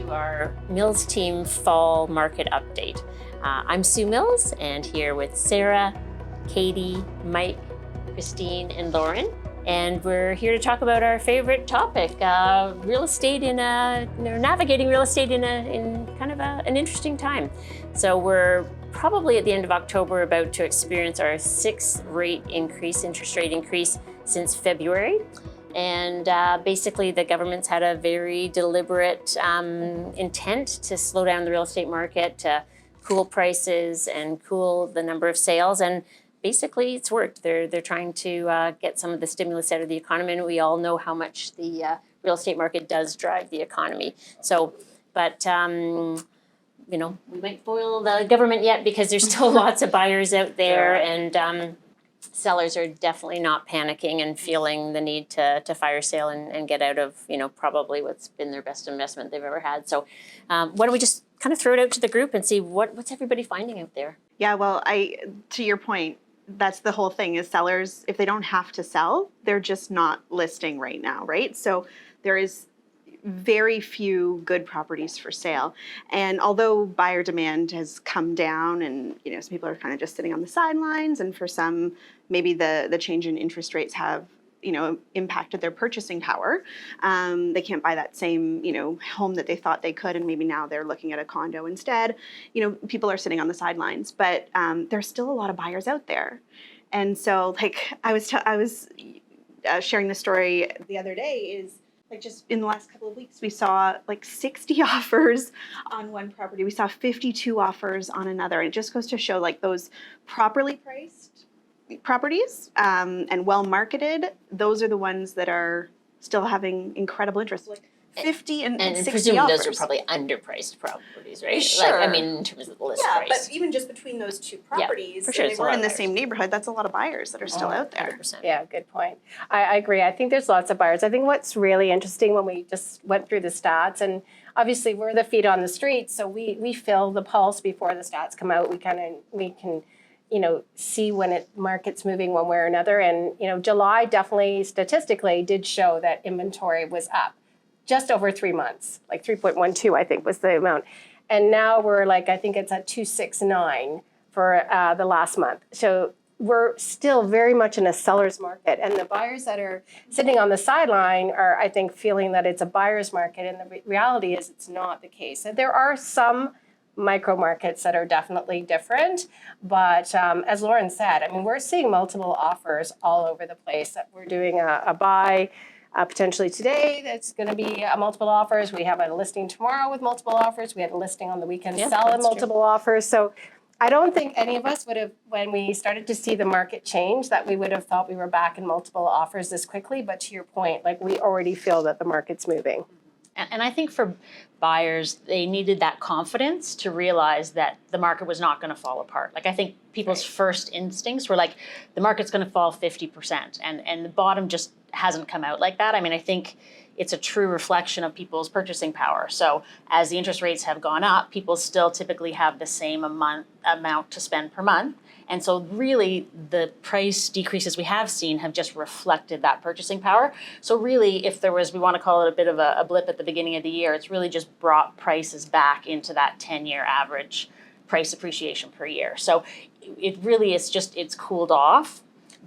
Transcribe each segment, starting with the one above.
to our Mills Team Fall Market Update. I'm Sue Mills, and here with Sarah, Katie, Mike, Christine, and Lauren. And we're here to talk about our favorite topic, real estate navigating real estate in kind of an interesting time. So we're probably at the end of October about to experience our sixth interest rate increase since February. And basically the government's had a very deliberate intent to slow down the real estate market, to cool prices and cool the number of sales. And basically it's worked. They're trying to get some of the stimulus out of the economy, and we all know how much the real estate market does drive the economy. So, but we won't foil the government yet because there's still lots of buyers out there, and sellers are definitely not panicking and feeling the need to fire sale and get out of probably what's been their best investment they've ever had. So why don't we just kind of throw it out to the group and see what's everybody finding out there? Yeah, well, to your point, that's the whole thing is sellers, if they don't have to sell, they're just not listing right now, right? So there is very few good properties for sale. And although buyer demand has come down and, some people are kind of just sitting on the sidelines, and for some, maybe the change in interest rates have, impacted their purchasing power. They can't buy that same, home that they thought they could, and maybe now they're looking at a condo instead. People are sitting on the sidelines, but there's still a lot of buyers out there. And so, I was sharing the story the other day is, just in the last couple of weeks, we saw 60 offers on one property. We saw 52 offers on another. And it just goes to show those properly priced properties and well marketed, those are the ones that are still having incredible interest. 50 and 60 presumably offers. Those are probably underpriced properties, right? Sure. In terms of the list price. Yeah, but even just between those two properties, for sure, if they were in the same neighborhood, that's a lot of buyers that are still out there. 100%. Yeah, good point. I agree. I think there's lots of buyers. I think what's really interesting when we just went through the stats, and obviously we're the feet on the street, so we feel the pulse before the stats come out. We can see when market's moving one way or another. And July definitely statistically did show that inventory was up just over 3 months, 3.12, I think was the amount. And now we're I think it's at 269 for the last month. So we're still very much in a seller's market. And the buyers that are sitting on the sideline are, I think, feeling that it's a buyer's market. And the reality is it's not the case. And there are some micro markets that are definitely different. But as Lauren said, we're seeing multiple offers all over the place. That we're doing a buy potentially today that's going to be multiple offers. We have a listing tomorrow with multiple offers. We had a listing on the weekend selling multiple offers. So I don't think any of us would have, when we started to see the market change, that we would have thought we were back in multiple offers this quickly. But to your point, we already feel that the market's moving. And I think for buyers, they needed that confidence to realize that the market was not going to fall apart. I think people's first instincts were the market's going to fall 50%, and the bottom just hasn't come out like that. I think it's a true reflection of people's purchasing power. So as the interest rates have gone up, people still typically have the same amount to spend per month. And so really the price decreases we have seen have just reflected that purchasing power. So really, if there was, we want to call it a bit of a blip at the beginning of the year, it's really just brought prices back into that 10-year average price appreciation per year. So it really is it's cooled off,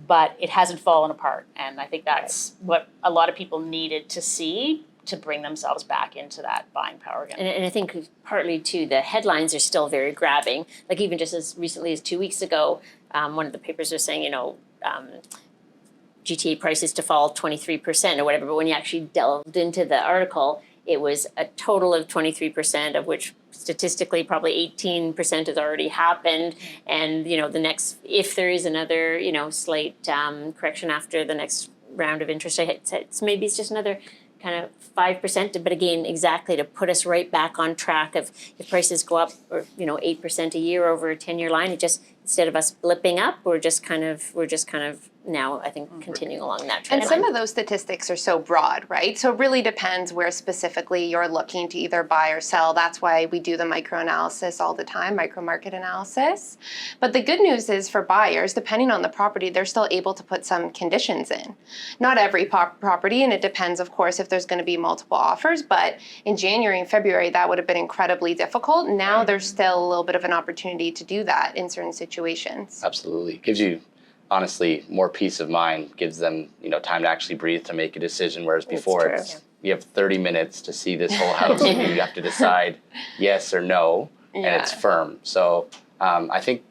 but it hasn't fallen apart. And I think that's what a lot of people needed to see to bring themselves back into that buying power again. And I think partly too, the headlines are still very grabbing. Even just as recently as 2 weeks ago, one of the papers was saying, GTA prices to fall 23% or whatever. But when you actually delved into the article, it was a total of 23%, of which statistically probably 18% has already happened. And, the next, if there is another, slight correction after the next round of interest rates, maybe it's just another kind of 5%, but again, exactly to put us right back on track of if prices go up or 8% a year over a 10-year line, it just, instead of us blipping up, we're just kind of now, I think, continuing along that trend And some of those statistics are so broad, right? So it really depends where specifically you're looking to either buy or sell. That's why we do the micro-analysis all the time, micro-market analysis. But the good news is for buyers, depending on the property, they're still able to put some conditions in. Not every property, and it depends, of course, if there's going to be multiple offers. But in January and February, that would have been incredibly difficult. Now there's still a little bit of an opportunity to do that in certain situations. Absolutely. Gives you, honestly, more peace of mind, gives them, time to actually breathe to make a decision, whereas before true. you have 30 minutes to see this whole house and you have to decide yes or no, and it's firm. So I think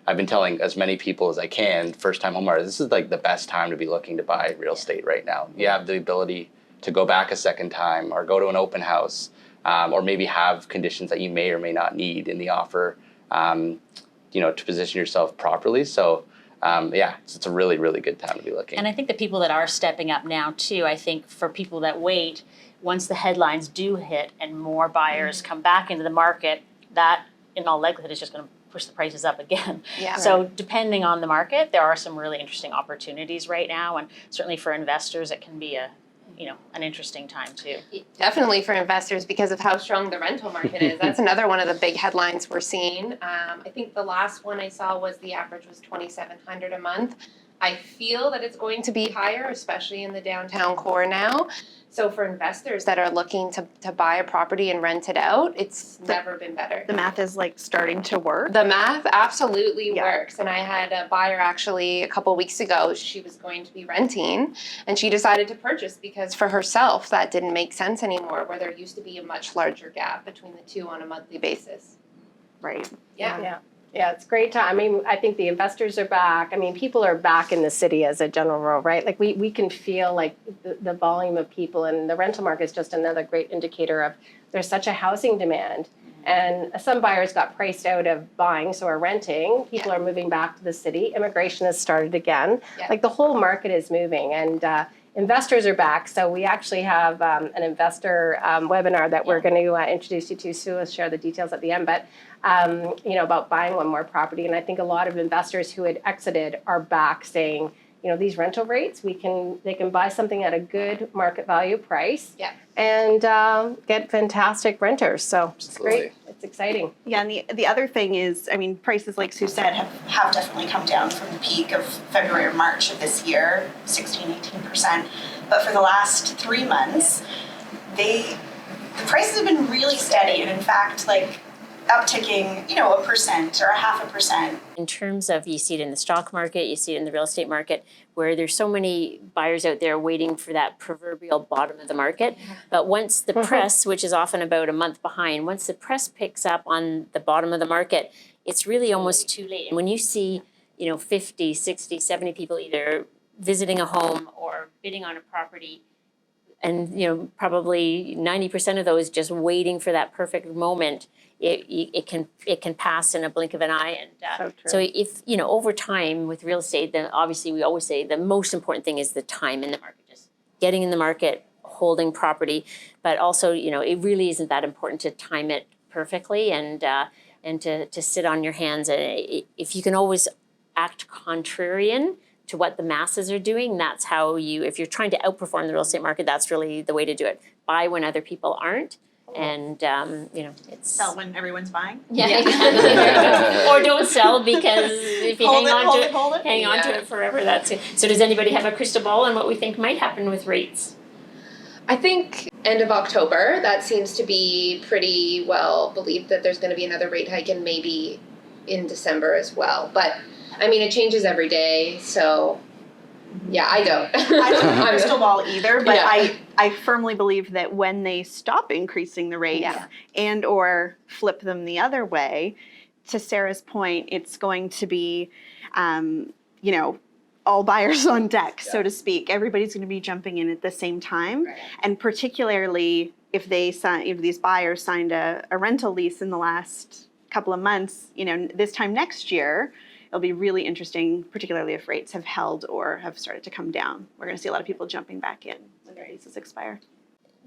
I've been telling as many people as I can, first-time homebuyers, this is like the best time to be looking to buy real estate right now. You have the ability to go back a second time or go to an open house, or maybe have conditions that you may or may not need in the offer, to position yourself properly. So it's a really, really good time to be looking. And I think the people that are stepping up now too, I think for people that wait, once the headlines do hit and more buyers come back into the market, that in all likelihood is just going to push the prices up again. Yeah. So depending on the market, there are some really interesting opportunities right now, and certainly for investors, it can be an interesting time too. Definitely for investors because of how strong the rental market is. That's another one of the big headlines we're seeing. I think the last one I saw was the average was $2,700 a month. I feel that it's going to be higher, especially in the downtown core now. So for investors that are looking to buy a property and rent it out, it's never been better. The math is like starting to work. The math absolutely Yeah. works. And I had a buyer actually a couple weeks ago, she was going to be renting and she decided to purchase because for herself that didn't make sense anymore, where there used to be a much larger gap between the two on a monthly basis. Right. Yeah, it's a great time. I mean, I think the investors are back. I mean, people are back in the city as a general rule, right? Like we can feel like the volume of people, and the rental market is just another great indicator of there's such a housing demand. And some buyers got priced out of buying, so are renting. People are moving back to the city. Immigration has started again. Yeah. Like the whole market is moving, and investors are back. So we actually have an investor webinar that we're going to introduce you to. Sue will share the details at the end, but about buying one more property. And I think a lot of investors who had exited are back saying, these rental rates, they can buy something at a good market value price. Yeah. And get fantastic renters. So it's great. It's exciting. Yeah, and the other thing is, I mean, prices, like Sue said, have definitely come down from the peak of February or March of this year, 16-18%. But for the last 3 months, the prices have been really steady, and in fact, like upticking, 1% or 0.5%. In terms of, you see it in the stock market, you see it in the real estate market, where there's so many buyers out there waiting for that proverbial bottom of the market. But once the press, which is often about a month behind, once the press picks up on the bottom of the market, it's really almost too late. And when you see, 50, 60, 70 people either visiting a home or bidding on a property, and probably 90% of those just waiting for that perfect moment, it can pass in a blink of an eye. And so if over time with real estate, then obviously we always say the most important thing is the time in the market, just getting in the market, holding property, but also it really isn't that important to time it perfectly and to sit on your hands. If you can always act contrarian to what the masses are doing, that's how if you're trying to outperform the real estate market, that's really the way to do it. Buy when other people aren't, and it's Sell when everyone's buying. Yeah, exactly. Or don't sell, because if you Hold hang on to it forever, that's it. So does anybody have a crystal ball on what we think might happen with rates? I think end of October, that seems to be pretty well believed that there's going to be another rate hike, and maybe in December as well. But I mean, it changes every day, so yeah, I don't. I don't have a crystal ball either, but Yeah. I firmly believe that when they stop increasing the rates and or flip them the other way, to Sarah's point, it's going to be, all buyers on deck, so to speak. Everybody's going to be jumping in at the same time, and particularly if these buyers signed a rental lease in the last couple of months, this time next year, it'll be really interesting, particularly if rates have held or have started to come down. We're going to see a lot of people jumping back in when their leases expire.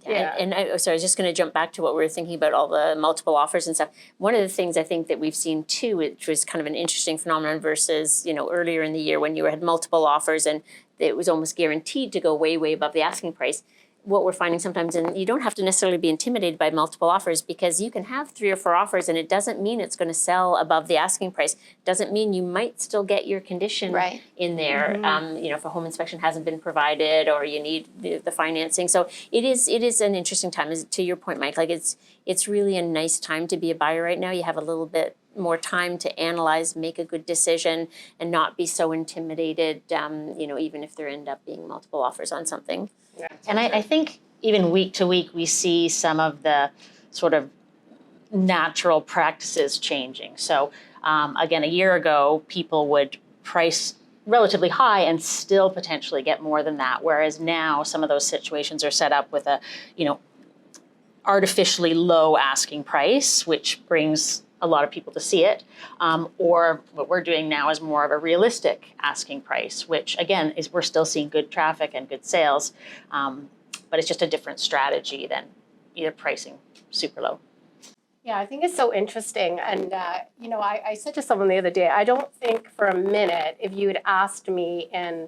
Yeah. And I was just going to jump back to what we were thinking about all the multiple offers and stuff. One of the things I think that we've seen too, which was kind of an interesting phenomenon versus, earlier in the year when you had multiple offers and it was almost guaranteed to go way, way above the asking price. What we're finding sometimes, and you don't have to necessarily be intimidated by multiple offers because you can have 3 or 4 offers and it doesn't mean it's going to sell above the asking price. Doesn't mean you might still get your condition Right. in there. If a home inspection hasn't been provided or you need the financing. So it is an interesting time. To your point, Mike, like it's really a nice time to be a buyer right now. You have a little bit more time to analyze, make a good decision, and not be so intimidated. Even if there end up being multiple offers on something. Yeah. And I think even week to week, we see some of the sort of natural practices changing. So again, a year ago, people would price relatively high and still potentially get more than that. Whereas now some of those situations are set up with a, artificially low asking price, which brings a lot of people to see it. Or what we're doing now is more of a realistic asking price, which again is we're still seeing good traffic and good sales, but it's just a different strategy than either pricing super low. Yeah, I think it's so interesting. And, I said to someone the other day, I don't think for a minute, if you had asked me in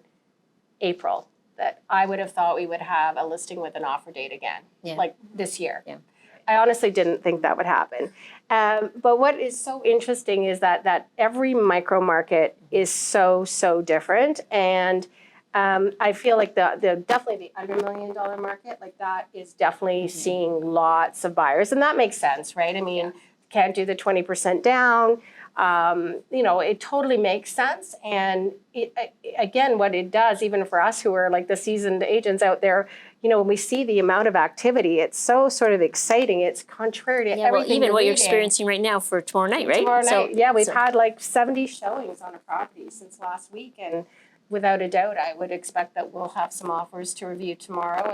April, that I would have thought we would have a listing with an offer date again, like this year. Yeah. I honestly didn't think that would happen. But what is so interesting is that every micro market is so different. And I feel like the definitely the under $1 million market, like that is definitely seeing lots of buyers. And that makes sense, right? I mean, can't do the 20% down. It totally makes sense. And again, what it does, even for us who are like the seasoned agents out there, when we see the amount of activity, it's so sort of exciting. It's contrary to everything even we're what you're reading. experiencing right now for tomorrow night, right? Tomorrow night, we've so- had like 70 showings on a property since last week, and without a doubt, I would expect that we'll have some offers to review tomorrow,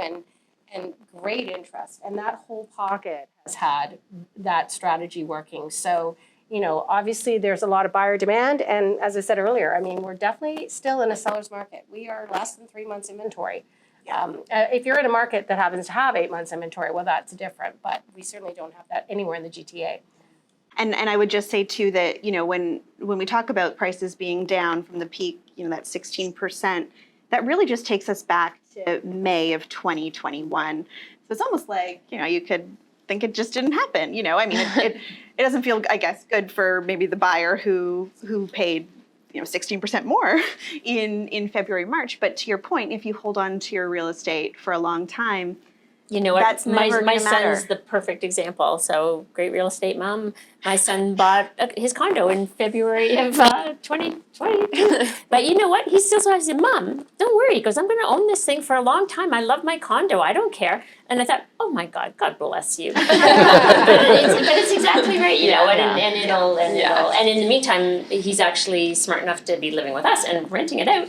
and great interest. And that whole pocket has had that strategy working. So, obviously there's a lot of buyer demand, and as I said earlier, I mean, we're definitely still in a seller's market. We are less than 3 months inventory. If you're in a market that happens to have 8 months inventory, well, that's different, but we certainly don't have that anywhere in the GTA. And I would just say too that, when we talk about prices being down from the peak, that 16%, that really just takes us back to May of 2021. So it's almost like, you could think it just didn't happen. I mean, it doesn't feel, I guess, good for maybe the buyer who paid 16% more in February, March. But to your point, if you hold on to your real estate for a long time, You know what? That's never my gonna matter. son's the perfect example. So great real estate mom. My son bought his condo in February of 2020. But you know what? He still says, "Mom, don't worry, because I'm going to own this thing for a long time. I love my condo. I don't care." And I thought, "Oh my God, God bless you." but it's exactly right, and in the meantime, he's actually smart enough to be living with us and renting it out.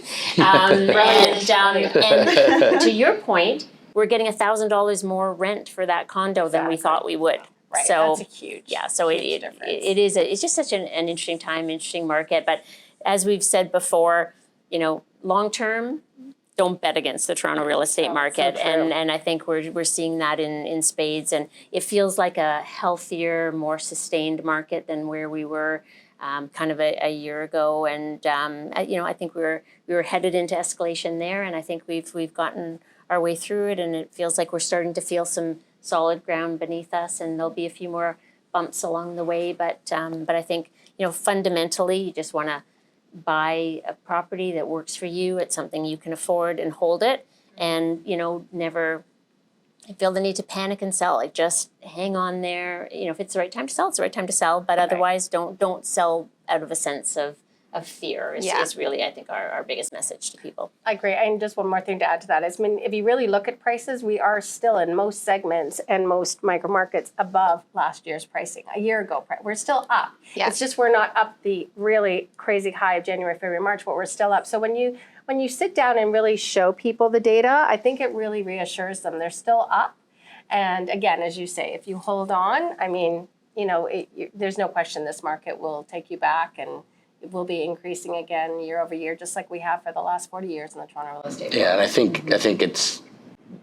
And to your point, we're getting $1,000 more rent for that condo than we thought we would. Right, So that's a huge, so huge difference. it's just such an interesting time, interesting market. But as we've said before, long term, don't bet against the Toronto real estate market. so true. And I think we're seeing that in spades. And it feels like a healthier, more sustained market than where we were kind of a year ago. And I think we were headed into escalation there, and I think we've gotten our way through it, and it feels like we're starting to feel some solid ground beneath us, and there'll be a few more bumps along the way. But I think fundamentally, you just want to buy a property that works for you. It's something you can afford and hold it, and never feel the need to panic and sell. Like just hang on there. If it's the right time to sell, it's the right time to sell. But otherwise, don't sell out of a sense of fear is really, I think, our biggest message to people. I agree. And just one more thing to add to that is, if you really look at prices, we are still in most segments and most micro markets above last year's pricing. A year ago, we're still up. Yeah. It's just we're not up the really crazy high of January, February, March, but we're still up. So when you sit down and really show people the data, I think it really reassures them they're still up. And again, as you say, if you hold on, there's no question this market will take you back, and it will be increasing again year over year, just like we have for the last 40 years in the Toronto real estate. Yeah, and I think it's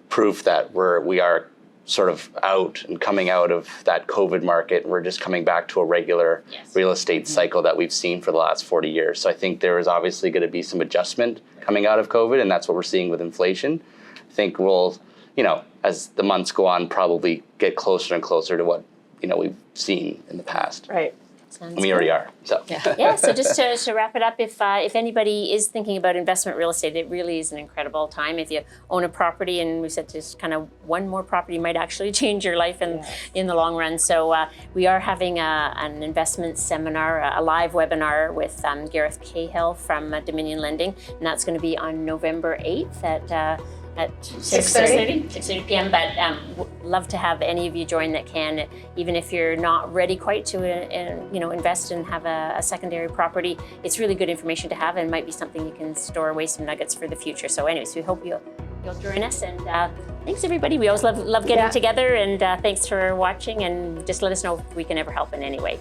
proof that we are sort of out and coming out of that COVID market. We're just coming back to a regular Yes. real estate cycle that we've seen for the last 40 years. So I think there is obviously going to be some adjustment coming out of COVID, and that's what we're seeing with inflation. I think we'll, as the months go on, probably get closer and closer to what, we've seen in the past. Right. Sounds And we already are. So Yeah, so just to wrap it up, if anybody is thinking about investment real estate, it really is an incredible time. If you own a property, and we said just kind of one more property might actually change your life in the long run. So we are having an investment seminar, a live webinar with Gareth Cahill from Dominion Lending, and that's going to be on November 8th at 6:30 p.m. But love to have any of you join that can, even if you're not ready quite to invest and have a secondary property. It's really good information to have, and might be something you can store away some nuggets for the future. So anyways, we hope you'll join us, and thanks everybody. We always love getting together, and thanks for watching, and just let us know if we can ever help in any way.